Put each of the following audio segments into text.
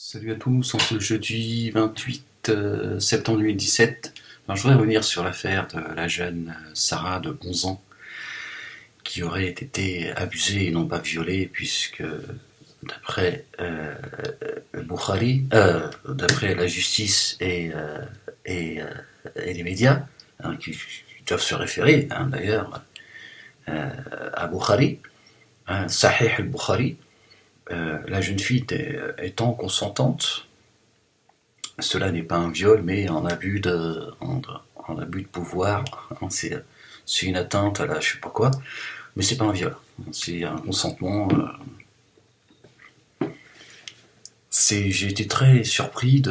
Salut à tous, en ce jeudi 28 septembre 2017, je voudrais revenir sur l'affaire de la jeune Sarah de 11 ans qui aurait été abusée et non pas violée puisque d'après d'après la justice et les médias, qui doivent se référer d'ailleurs à Bukhari, Sahih al-Bukhari, la jeune fille étant consentante, cela n'est pas un viol, mais un abus de pouvoir. C'est une atteinte à la je sais pas quoi, mais c'est pas un viol. C'est un consentement. J'ai été très surpris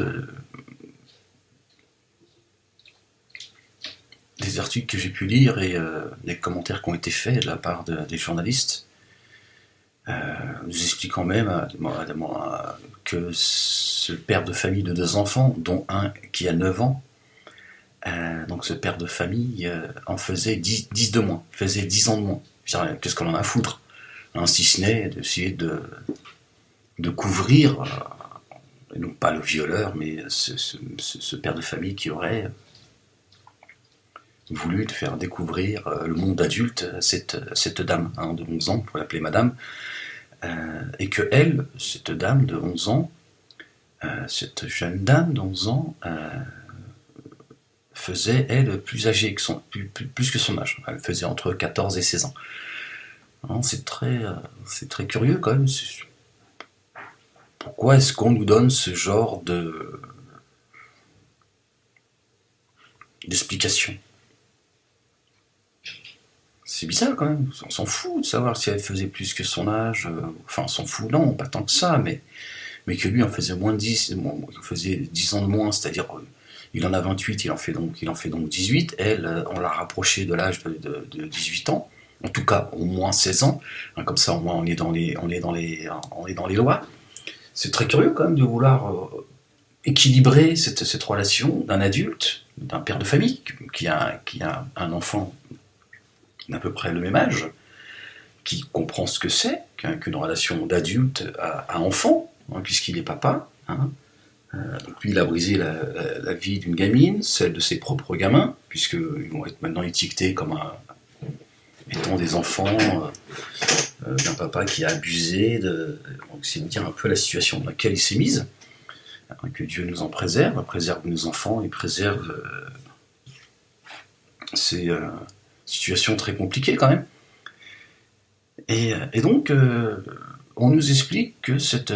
des articles que j'ai pu lire et des commentaires qui ont été faits de la part des journalistes. Nous expliquant même que ce père de famille de 2 enfants, dont un qui a 9 ans, donc ce père de famille en faisait 10 de moins, faisait 10 ans de moins. Qu'est-ce qu'on en a à foutre, si ce n'est d'essayer de couvrir, non pas le violeur, mais ce père de famille qui aurait voulu de faire découvrir le monde adulte à cette dame de 11 ans, pour l'appeler madame, et que elle, cette dame de 11 ans, cette jeune dame de 11 ans, faisait, elle, plus âgée que plus que son âge. Elle faisait entre 14 et 16 ans. C'est très curieux quand même. Pourquoi est-ce qu'on nous donne ce genre d'explication? C'est bizarre quand même, on s'en fout de savoir si elle faisait plus que son âge, enfin on s'en fout, non, pas tant que ça, mais que lui en faisait moins de 10, il faisait 10 ans de moins, c'est-à-dire il en a 28, il en fait donc 18, elle, on l'a rapproché de l'âge de 18 ans, en tout cas au moins 16 ans, comme ça au moins on est dans les lois. C'est très curieux quand même de vouloir équilibrer cette relation d'un adulte, d'un père de famille, qui a un enfant d'à peu près le même âge, qui comprend ce que c'est qu'une relation d'adulte à enfant, puisqu'il est papa. Donc lui, il a brisé la vie d'une gamine, celle de ses propres gamins, puisqu'ils vont être maintenant étiquetés comme étant des enfants d'un papa qui a abusé. Donc c'est dire un peu la situation dans laquelle il s'est mise. Que Dieu nous en préserve nos enfants et préserve ces situation très compliquée quand même. Et donc, on nous explique que cette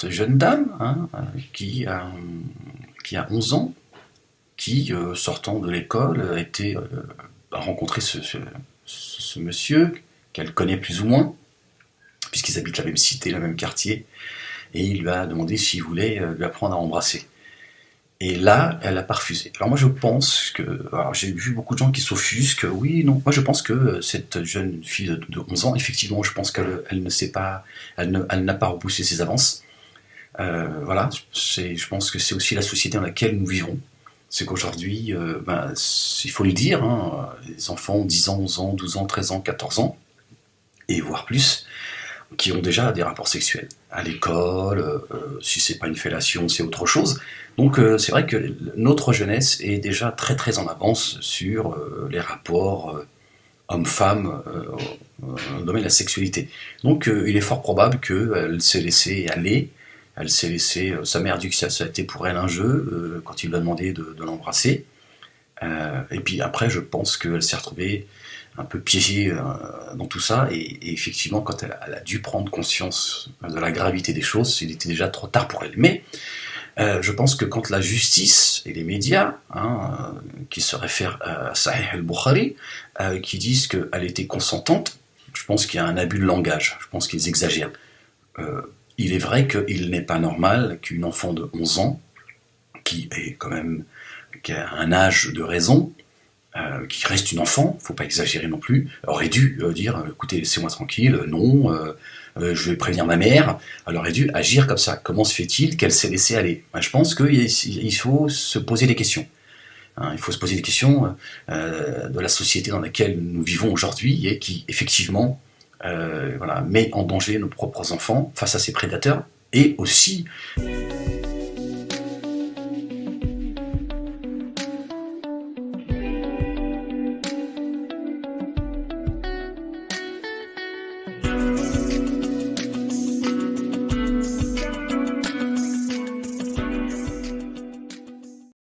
jeune dame, qui a 11 ans, qui, sortant de l'école, a rencontré ce monsieur, qu'elle connaît plus ou moins, puisqu'ils habitent la même cité, le même quartier, et il lui a demandé s'il voulait lui apprendre à embrasser. Et là, elle n'a pas refusé. Alors moi je pense que... Alors j'ai vu beaucoup de gens qui s'offusquent, oui, non. Moi je pense que cette jeune fille de 11 ans, effectivement, je pense qu'elle ne sait pas... Elle n'a pas repoussé ses avances. Voilà, je pense que c'est aussi la société dans laquelle nous vivons. C'est qu'aujourd'hui, il faut le dire, les enfants 10 ans, 11 ans, 12 ans, 13 ans, 14 ans, et voire plus, qui ont déjà des rapports sexuels. À l'école, si c'est pas une fellation, c'est autre chose. Donc c'est vrai que notre jeunesse est déjà très très en avance sur les rapports hommes-femmes dans le domaine de la sexualité. Donc il est fort probable qu'elle s'est laissée aller, sa mère a dit que ça a été pour elle un jeu quand il lui a demandé de l'embrasser. Et puis après, je pense qu'elle s'est retrouvée un peu piégée dans tout ça, et effectivement, quand elle a dû prendre conscience de la gravité des choses, il était déjà trop tard pour elle. Mais je pense que quand la justice et les médias, qui se réfèrent à Sahih al-Bukhari, qui disent qu'elle était consentante, je pense qu'il y a un abus de langage, je pense qu'ils exagèrent. Il est vrai qu'il n'est pas normal qu'une enfant de 11 ans, qui a un âge de raison, qui reste une enfant, faut pas exagérer non plus, aurait dû dire écoutez, laissez-moi tranquille, non, je vais prévenir ma mère. Elle aurait dû agir comme ça. Comment se fait-il qu'elle s'est laissée aller? Je pense qu'il faut se poser des questions. Il faut se poser des questions de la société dans laquelle nous vivons aujourd'hui et qui, effectivement, met en danger nos propres enfants face à ces prédateurs, et aussi